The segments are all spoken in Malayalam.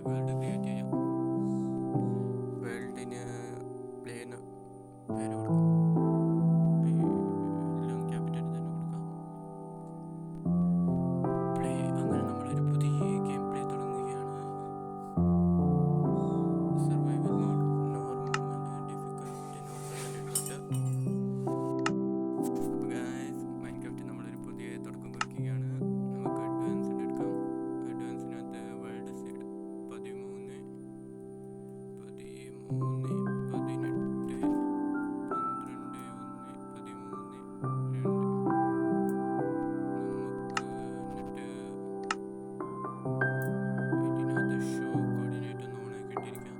വേൾഡ് ക്രിയേറ്റ് ചെയ്യാം. വേൾഡിന് പ്ലേന്ന് പേര് കൊടുക്കാം. എല്ലാം ക്യാപിറ്റൽ തന്നെ കൊടുക്കാം. പ്ലേ. അങ്ങനെ നമ്മളൊരു പുതിയ ഗെയിം പ്ലേ തുടങ്ങുകയാണ്. സർവൈവൽ മോഡ്, നോർമൽ, ഡിഫിക്കൽട്ടി, അപ്പോൾ ഗൈസ് മൈൻക്രാഫ്റ്റ് നമ്മളൊരു പുതിയ തുടക്കം കുറിക്കുകയാണ്. നമുക്ക് അഡ്വാൻസ്ഡ് എടുക്കാം. അഡ്വാൻസിനകത്ത് വേൾഡ് സീഡ് 13, 18, 12, 11, 13, 1, 2 നമുക്ക് ഇതിനകത്ത് ഷോ കോർഡിനേറ്റ് ഒന്ന് ഓണാക്കി ഇട്ടിരിക്കാം.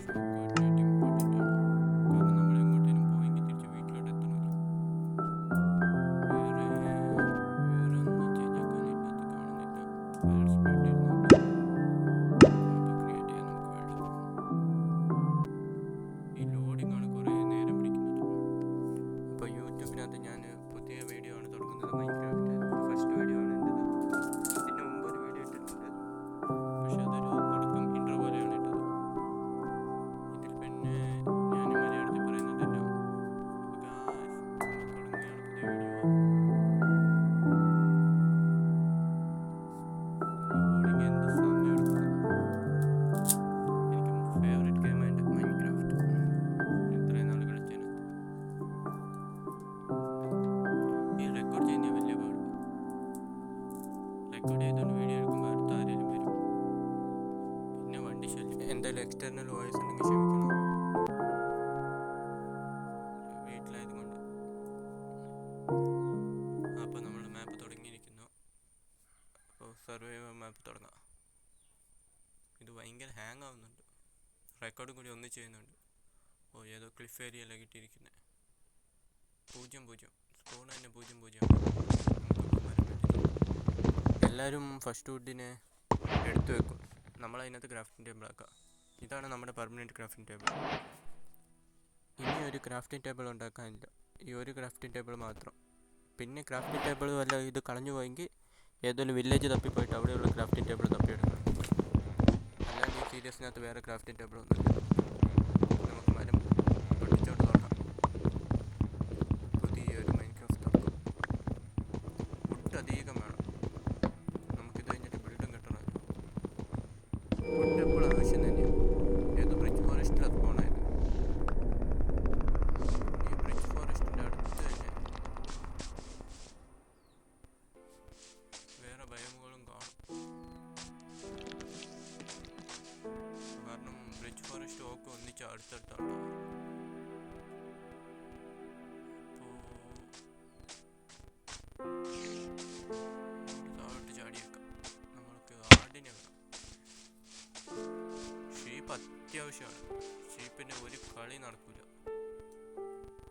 ഷോ കോർഡിനേറ്റ് ഇമ്പോർട്ടൻ്റ് ആണ്. കാരണം നമ്മൾ എങ്ങോട്ടേലും പോയെങ്കിൽ തിരിച്ച് വീട്ടിലോട്ട് എത്തണമല്ലോ. വേറെ ഒന്നും ചേഞ്ച് ആക്കാൻ ഇതിനകത്ത് കാണുന്നില്ല. വേറെ സ്പീഡ് ഇരുന്നോട്ടെ. അപ്പോൾ ക്രിയേറ്റ് ചെയ്യാൻ നമുക്ക് വേൾഡ്. ഈ ലോഡിംഗ് ആണ് കുറേ നേരം പിടിക്കുന്നത്. അപ്പോൾ യൂട്യൂബിനകത്ത് ഞാൻ പുതിയ വീഡിയോ ആണ് തുടങ്ങുന്നത്. മൈൻക്രാഫ്റ്റ് ഫസ്റ്റ് വീഡിയോ ആണ് എൻ്റെത്. ഇതിന് മുമ്പ് ഒരു വീഡിയോ ഇട്ടിട്ടുണ്ട്, പക്ഷെ അതൊരു തുടക്കം ഇൻട്രോ പോലെയാണ് ഇട്ടത്. ഇതിൽ പിന്നെ ഞാൻ മലയാളത്തിൽ പറയുന്നതല്ല. അപ്പോൾ ഗായ്സ് നമ്മൾ തുടങ്ങുകയാണ് പുതിയ വീഡിയോ. ലോഡിങ് എന്ത് സമയം എടുക്കും. എനിക്ക് ഫേവറേറ്റ് ഗെയിം ആണ് മൈൻക്രാഫ്റ്റ്. ഇത്രയും നാൾ കളിച്ചതിനകത്ത് ഈ റെക്കോർഡ് ചെയ്യുന്ന വലിയ പാട്. റെക്കോർഡ് ചെയ്തുകൊണ്ട് വീഡിയോ എടുക്കുമ്പോൾ അടുത്ത ആരെങ്കിലും വരും. പിന്നെ വണ്ടി ശല്യം. എന്തായാലും എക്സ്റ്റേർണൽ വോയിസ് ഉണ്ടെങ്കിൽ ക്ഷമിക്കണം. വീട്ടിലായതുകൊണ്ട്. അപ്പോൾ നമ്മൾ മാപ്പ് തുടങ്ങിയിരിക്കുന്നു. അപ്പോൾ സർവൈവൽ മാപ്പ് തുടങ്ങാം. ഇത് ഭയങ്കര ഹാങ് ആവുന്നുണ്ട്. റെക്കോർഡും കൂടി ഒന്ന് ചെയ്യുന്നുണ്ട്. ഓ ഏതോ ക്ലിഫ് ഏരിയയിലാണ് കിട്ടിയിരിക്കുന്നത്. 0-0 സ്പോൺ തന്നെ 0-0 എല്ലാവരും ഫസ്റ്റ് വുഡിനെ എടുത്തു വെക്കും. നമ്മളതിനകത്ത് ക്രാഫ്റ്റിംഗ് ടേബിൾ ആക്കാം. ഇതാണ് നമ്മുടെ പെർമനൻറ്റ് ക്രാഫ്റ്റിംഗ് ടേബിൾ. ഇനി ഒരു ക്രാഫ്റ്റിംഗ് ടേബിൾ ഉണ്ടാക്കാനില്ല. ഈ ഒരു ക്രാഫ്റ്റിംഗ് ടേബിൾ മാത്രം. പിന്നെ ക്രാഫ്റ്റിംഗ് ടേബിൾ വല്ല ഇത് കളഞ്ഞു പോയെങ്കിൽ ഏതൊരു വില്ലേജ് തപ്പിപ്പോയിട്ട് അവിടെയുള്ള ക്രാഫ്റ്റിംഗ് ടേബിൾ തപ്പിയെടുക്കണം. അല്ലാണ്ട് ഈ സീരീസിനകത്ത് വേറെ ക്രാഫ്റ്റിംഗ് ടേബിൾ ഒന്നുമില്ല. നമുക്ക് മരം പൊട്ടിച്ചോട്ട് തുടങ്ങാം. പുതിയൊരു മൈൻക്രാഫ്റ്റ് തുടക്കം. വുഡ് അധികം വേണം. നമുക്കിത് കഴിഞ്ഞിട്ട് ബിൽഡും കെട്ടണം. വുഡ് എപ്പോഴും ആവശ്യം തന്നെയാണ്. ഏത് ബ്രിഡ്ജ് ഫോറസ്റ്റിലാണ് സ്പോണായത്. ഈ ബ്രിഡ്ജ് ഫോറസ്റ്റിൻ്റെ അടുത്ത് തന്നെ വേറെ ബയോമുകളും കാണും. കാരണം ബ്രിഡ്ജ് ഫോറസ്റ്റ് ഒക്കെ ഒന്നിച്ച് അടുത്തടുത്താണ്. താഴോട്ട് ചാടിയേക്കാം. നമ്മൾക്ക് ആടിനെ വേണം. ഷീപ്പ് അത്യാവശ്യമാണ്. ഷീപ്പിൻ്റെ ഒരു കളി നടക്കില്ല.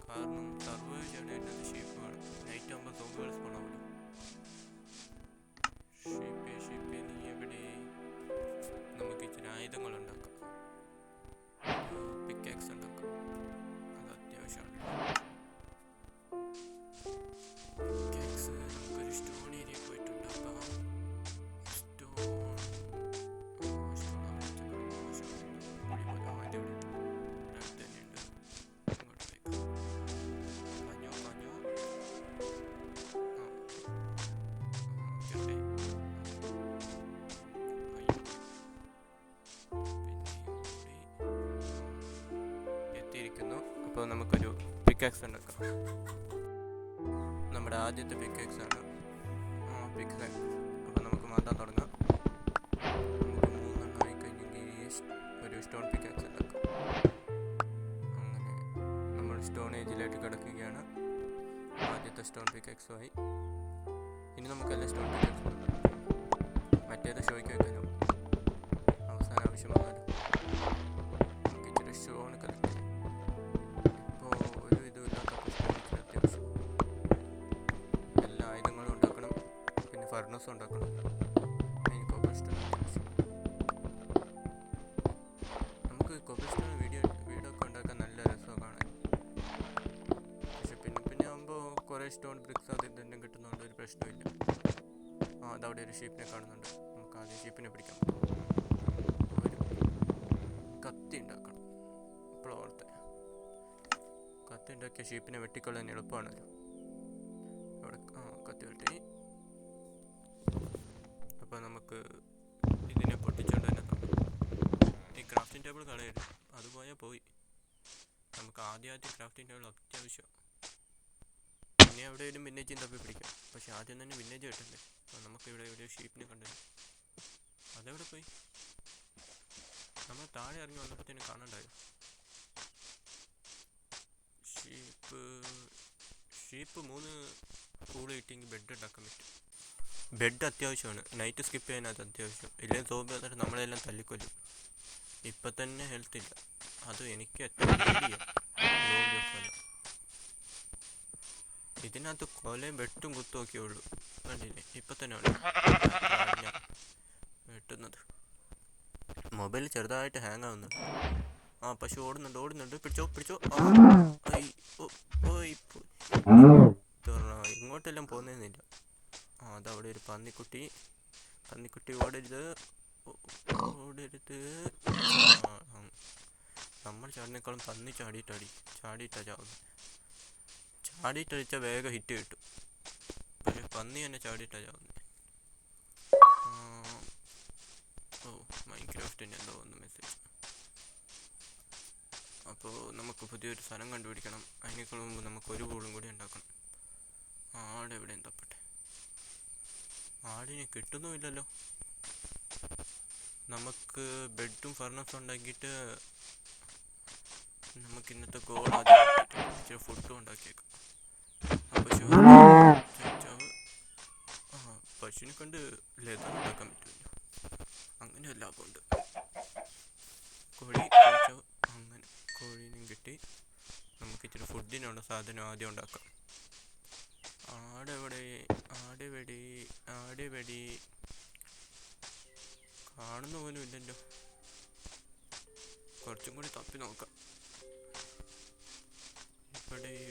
കാരണം സർവൈവ് ചെയ്യണേണ്ടത് ഷീപ്പ് വേണം. നൈറ്റ് ആകുമ്പോൾ സോമ്പുകൾ സ്പോണാവില്ല. ഷീപ്പേ നീ എവിടെ? നമുക്ക് ഇച്ചിരി ആയുധങ്ങൾ ഉണ്ടാക്കാം. പിക്കാക്സ് ഉണ്ടാക്കാം. അത് അത്യാവശ്യമാണ്. പിക്കാക്സ് നമുക്കൊരു സ്റ്റോൺ ഏരിയ പോയിട്ടുണ്ടാക്കാം. അപ്പോൾ നമുക്കൊരു പിക്കാക്സ് ഉണ്ടാക്കാം. നമ്മുടെ ആദ്യത്തെ പിക്കാക്സ് ആണ് പിക്കാക്സ്. അപ്പോൾ നമുക്ക് മാറ്റാൻ തുടങ്ങാം. നമുക്ക് 3 എണ്ണം ആയിക്കഴിഞ്ഞെങ്കിൽ ഒരു സ്റ്റോൺ പിക്കാക്സ് ഉണ്ടാക്കാം. അങ്ങനെ നമ്മൾ സ്റ്റോൺ ഏജിലേക്ക് കിടക്കുകയാണ്. ആദ്യത്തെ സ്റ്റോൺ പിക്കാക്സുമായി. ഇനി നമുക്കെല്ലാം സ്റ്റോൺ പിക്കാക്സ് ഉണ്ടാക്കാം. മറ്റേത് ഷോയ്ക്ക് വെക്കാനോ അവസാനം ആവശ്യം വന്നാലും നമുക്ക് ഇച്ചിരി സ്റ്റോൺ കളക്ട് ചെയ്യാം. ഇപ്പോൾ ഒരു ഇതുമില്ലാത്തപ്പോൾ സ്റ്റോൺ ഇച്ചിരി അത്യാവശ്യം. എല്ലാ ആയുധങ്ങളും ഉണ്ടാക്കണം. പിന്നെ ഫർണസും ഉണ്ടാക്കണം. മെയിൻ കോബിൾസ്റ്റോൺ അത്യാവശ്യം. നമുക്ക് കോബിൾസ്റ്റോൺ വീടൊക്കെ ഉണ്ടാക്കാൻ നല്ല രസമാണ് കാണാൻ. പക്ഷെ പിന്നെ ആകുമ്പോൾ കുറേ സ്റ്റോൺ ബ്രിക്സ് അത് ഇതെല്ലാം കിട്ടുന്നതുകൊണ്ട് ഒരു പ്രശ്നമില്ല. അതവിടെ ഒരു ഷീപ്പിനെ കാണുന്നുണ്ട്. നമുക്ക് ആദ്യം ഷീപ്പിനെ പിടിക്കാം. കത്തി ഉണ്ടാക്കണം. ഇപ്പോഴും ഓർത്തെ, കത്തി ഉണ്ടാക്കിയ ഷീപ്പിനെ വെട്ടിക്കൊള്ളാൻ എളുപ്പമാണല്ലോ. അവിടെ കത്തി വെട്ടി. അപ്പോൾ നമുക്ക് ഇതിനെ പൊട്ടിച്ചുകൊണ്ട് തന്നെ തുടങ്ങാം. ഈ ക്രാഫ്റ്റിംഗ് ടേബിൾ കളയരുത്, അത് പോയാൽ പോയി. നമുക്ക് ആദ്യം ക്രാഫ്റ്റിംഗ് ടേബിൾ അത്യാവശ്യം. പിന്നെ എവിടെയെങ്കിലും വില്ലേജും തപ്പി പിടിക്കാം. പക്ഷെ ആദ്യം തന്നെ വില്ലേജ് കിട്ടണ്ടേ. അപ്പോൾ നമുക്കിവിടെ എവിടെയോ ഷീപ്പിനെ കണ്ടു. അതെവിടെ പോയി? നമ്മൾ താഴെ ഇറങ്ങി വന്നപ്പോഴത്തേനും കാണണ്ടായോ? ഷീപ്പ് 3 കൂട് കിട്ടിയെങ്കിൽ ബെഡ് ഉണ്ടാക്കാൻ പറ്റും. ബെഡ് അത്യാവശ്യമാണ്. നൈറ്റ് സ്കിപ്പ് ചെയ്യാൻ അത് അത്യാവശ്യം. ഇല്ലെങ്കിൽ സോംബി വന്നിട്ട് നമ്മളെല്ലാം തല്ലിക്കൊല്ലും. ഇപ്പം തന്നെ ഹെൽത്ത് ഇല്ല. അത് എനിക്ക് ഇതിനകത്ത് കൊലയും വെട്ടും കുത്തുമൊക്കെ ഉള്ളൂ. കണ്ടില്ലേ, ഇപ്പം തന്നെ വെട്ടുന്നത്. മൊബൈൽ ചെറുതായിട്ട് ഹാങ് ആവുന്നുണ്ട്. പശു ഓടുന്നുണ്ട്. പിടിച്ചോ. ഇങ്ങോട്ടെല്ലാം പോകുന്നില്ല. അതവിടെ ഒരു പന്നിക്കുട്ടി ഓടരുത്. നമ്മൾ ചാടിനേക്കാളും പന്നി ചാടിയിട്ടാ ചാവുന്നത്. ചാടിയിട്ടടിച്ചാൽ വേഗം ഹിറ്റ് കിട്ടും. പക്ഷെ പന്നി തന്നെ ചാടിയിട്ടാ ചാവുന്നത്. മൈൻക്രാഫ്റ്റിൻ്റെ എന്തോ ഒന്ന് മെസ്സേജ്. അപ്പോൾ നമുക്ക് പുതിയൊരു സ്ഥലം കണ്ടുപിടിക്കണം. അതിനേക്കാൾ മുമ്പ് നമുക്ക് ഒരു കൂളും കൂടി ഉണ്ടാക്കണം. എവിടെയും തപ്പട്ടെ. ആടിനെ കിട്ടുന്നുമില്ലല്ലോ. നമുക്ക് ബെഡും ഫർണസും ഉണ്ടാക്കിയിട്ട് നമുക്ക് ഇന്നത്തെ ഗോൾ ആദ്യം ഫുഡും ഉണ്ടാക്കിയേക്കാം. പശുവിനെ കൊണ്ട് ലെതർ ഉണ്ടാക്കാൻ പറ്റുമല്ലോ. അങ്ങനെ ഒരു ലാഭമുണ്ട്. അങ്ങനെ കോഴീനും കിട്ടി. നമുക്ക് ഇച്ചിരി ഫുഡിനുള്ള സാധനം ആദ്യം ഉണ്ടാക്കാം. ആടെവെടി കാണുന്ന പോലും ഇല്ലല്ലോ. കുറച്ചും കൂടി തപ്പി നോക്കാം.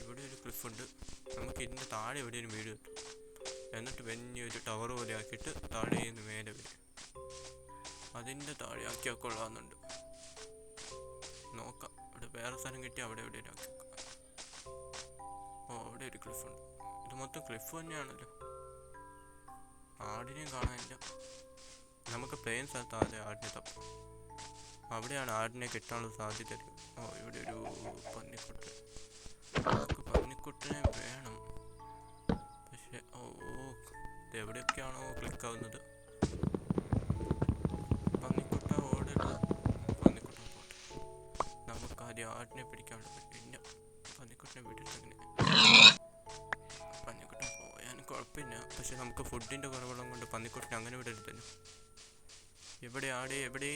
ഇവിടെ ഒരു ക്ലിഫുണ്ട്. നമുക്ക് ഇതിൻ്റെ താഴെ എവിടെ ഒരു വീട് കിട്ടും. എന്നിട്ട് വലിയൊരു ടവർ പോലെ ആക്കിയിട്ട് താഴെ നിന്ന് മേലെ വരും. അതിൻ്റെ താഴെ ആക്കിയാൽ കൊള്ളാമെന്നുണ്ട്. നോക്കാം. ഇവിടെ വേറെ സ്ഥലം കിട്ടി അവിടെ എവിടെയും ആക്കി വെക്കാം. അവിടെ ഒരു ക്ലിഫുണ്ട്. ഇത് മൊത്തം ക്ലിഫ് തന്നെയാണല്ലോ. ആടിനെയും കാണാനില്ല. നമുക്ക് പ്ലെയിൻ സ്ഥലത്ത് ആദ്യം ആടിനെ തപ്പാം. അവിടെയാണ് ആടിനെ കിട്ടാനുള്ള സാധ്യത. ഇവിടെ ഒരു പന്നിക്കുട്ടൻ. നമുക്ക് പന്നിക്കുട്ടനെ വേണം. പക്ഷെ എവിടെയൊക്കെയാണോ ക്ലിക്കാവുന്നത്. പന്നിക്കുട്ട ഓടരുത്. പന്നിക്കുട്ടൻ പോട്ടെ. നമുക്ക് ആദ്യം ആടിനെ പിടിക്കാനുള്ള പറ്റില്ല. പന്നിക്കുട്ടനെ വിട്ടിട്ടങ്ങനെ. പന്നിക്കുട്ടൻ പോയാലും കുഴപ്പമില്ല. പക്ഷെ നമുക്ക് ഫുഡിൻ്റെ കുറവുള്ളത് കൊണ്ട് പന്നിക്കുട്ടനെ അങ്ങനെ വിടരുതല്ലോ. എവിടെ ഇവിടെ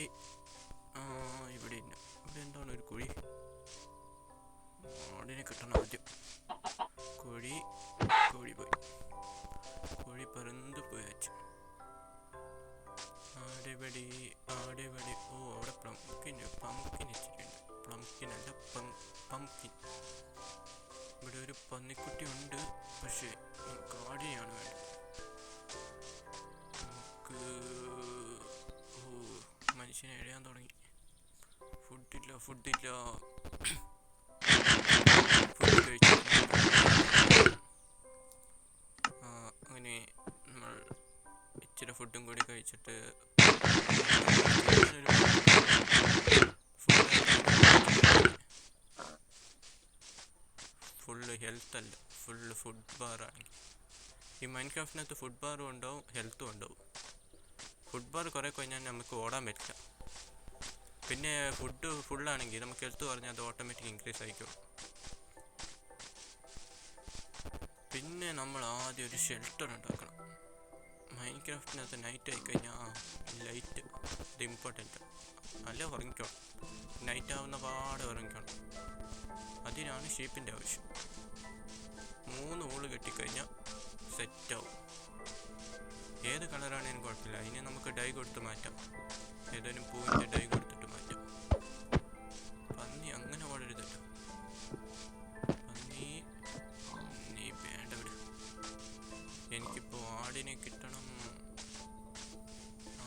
ഇല്ല. ഇവിടെ എന്താണ് ഒരു കുഴി? ആടിനെ കിട്ടണം ആദ്യം. കോഴി പോയി. കോഴി പറന്ന് പോയി വെച്ചു. ആടെവടി. അവിടെ പംകിൻ ഇച്ചിട്ടുണ്ട്. പംകിൻ. ഇവിടെ ഒരു പന്നിക്കുട്ടി ഉണ്ട്. പക്ഷേ നമുക്ക് ആടിനെയാണ് വേണ്ടത്. നമുക്ക് മനുഷ്യനെ എഴുതാൻ തുടങ്ങി. ഫുഡില്ല. ഫുഡ് കഴിച്ചു. അങ്ങനെ നമ്മൾ ഇച്ചിരി ഫുഡും കൂടി കഴിച്ചിട്ട് ഫുള്ള് ഹെൽത്ത് അല്ല, ഫുള്ള് ഫുഡ് ബാറാണെങ്കിൽ. ഈ മൈൻക്രാഫ്റ്റിനകത്ത് ഫുഡ് ബാറും ഉണ്ടാവും, ഹെൽത്തും ഉണ്ടാവും. ഫുഡ് ബാർ കുറേ കഴിഞ്ഞാൽ നമുക്ക് ഓടാൻ പറ്റില്ല. പിന്നെ ഫുഡ് ഫുള്ളാണെങ്കിൽ നമുക്ക് ഹെൽത്ത് പറഞ്ഞാൽ അത് ഓട്ടോമാറ്റിക് ഇൻക്രീസ് ആയിക്കോളും. പിന്നെ നമ്മൾ ആദ്യം ഒരു ഷെൽട്ടർ ഉണ്ടാക്കണം. മൈൻക്രാഫ്റ്റിനകത്ത് നൈറ്റ് ആയിക്കഴിഞ്ഞാൽ ലൈറ്റ് ഇത് ഇമ്പോർട്ടൻറ്റ്. അല്ല ഉറങ്ങിക്കോണം. നൈറ്റ് ആവുന്ന പാടെ ഉറങ്ങിക്കോണം. അതിനാണ് ഷീപ്പിൻ്റെ ആവശ്യം. 3 ഹോള് കെട്ടിക്കഴിഞ്ഞാൽ സെറ്റാവും. ഏത് കളറാണെങ്കിലും കുഴപ്പമില്ല. അതിന് നമുക്ക് ഡൈ കൊടുത്ത് മാറ്റാം. ഏതെങ്കിലും പൂവിൻ്റെ ഡൈ കൊടുത്തിട്ട് മാറ്റാം. പന്നി അങ്ങനെ ഓടരുതല്ലോ. പന്നി വേണ്ട വിട്. എനിക്കിപ്പോൾ ആടിനെ കിട്ടണം.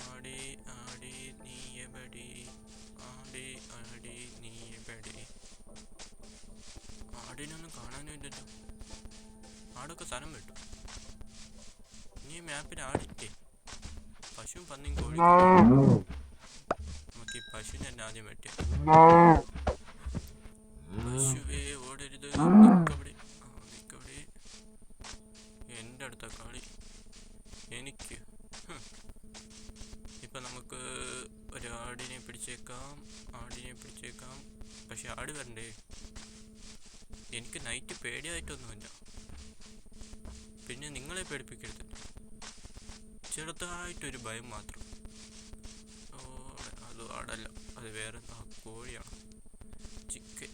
ആടി നീ എവിടെ? ആടി ആടിനൊന്നും കാണാനും ഇല്ലല്ലോ. ആടൊക്കെ സ്ഥലം വിട്ടു. ഇനി മാപ്പിൽ ആടില്ലേ? പശുവും പന്നിയും കോഴി. നമുക്ക് ഈ പശുവിനെ തന്നെ ആദ്യം വെട്ടിയ. പശുവേ ഓടരുത്, നിക്കവിടെ. നിക്കവിടെ. എൻ്റെ അടുത്ത കളി എനിക്ക്. ഇപ്പം നമുക്ക് ഒരു ആടിനെ പിടിച്ചേക്കാം. പക്ഷെ ആട് വരണ്ടേ? എനിക്ക് നൈറ്റ് പേടിയായിട്ടൊന്നുമില്ല. പിന്നെ നിങ്ങളെ പേടിപ്പിക്കരുത്. ചെറുതായിട്ടൊരു ഭയം മാത്രം. അത് ആടല്ല, അത് വേറെ കോഴിയാണ്. ചിക്കൻ.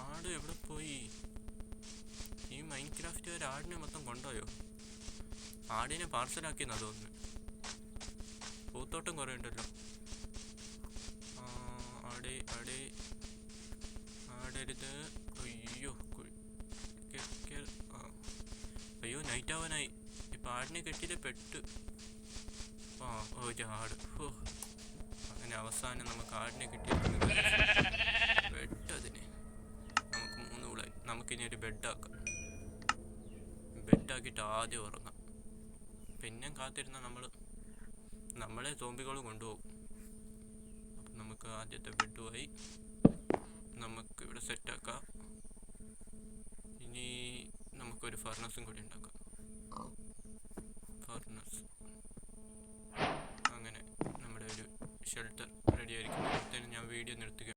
ആട് എവിടെ പോയി? ഈ മൈൻക്രാഫ്റ്റ് ഒരു ആടിനെ മൊത്തം കൊണ്ടുപോയോ? ആടിനെ പാർസലാക്കിയെന്നാ തോന്നുന്നു. പൂത്തോട്ടം കുറേ ഉണ്ടല്ലോ. ആടരുത്. അയ്യോ നൈറ്റ് ആവാനായി. ഇപ്പം ആടിനെ കെട്ടിയിട്ട് പെട്ട്. ഒരു ആട്. അങ്ങനെ അവസാനം നമുക്ക് ആടിനെ കിട്ടിയിരിക്കുന്നത് പെട്ടതിന്. നമുക്ക് 3 വിളായി. നമുക്കിനി ഒരു ബെഡാക്കിയിട്ട് ആദ്യം ഉറങ്ങാം. പിന്നെ കാത്തിരുന്ന നമ്മളെ സോംബികൾ കൊണ്ടുപോകും. അപ്പം നമുക്ക് ആദ്യത്തെ ബെഡുമായി നമുക്ക് ഇവിടെ സെറ്റാക്കാം. ഇനി നമുക്കൊരു ഫർണസും കൂടി ഉണ്ടാക്കാം. അങ്ങനെ നമ്മുടെ ഒരു ഷെൽട്ടർ റെഡി ആയിരിക്കും. ഞാൻ വീഡിയോ നിർത്തുക.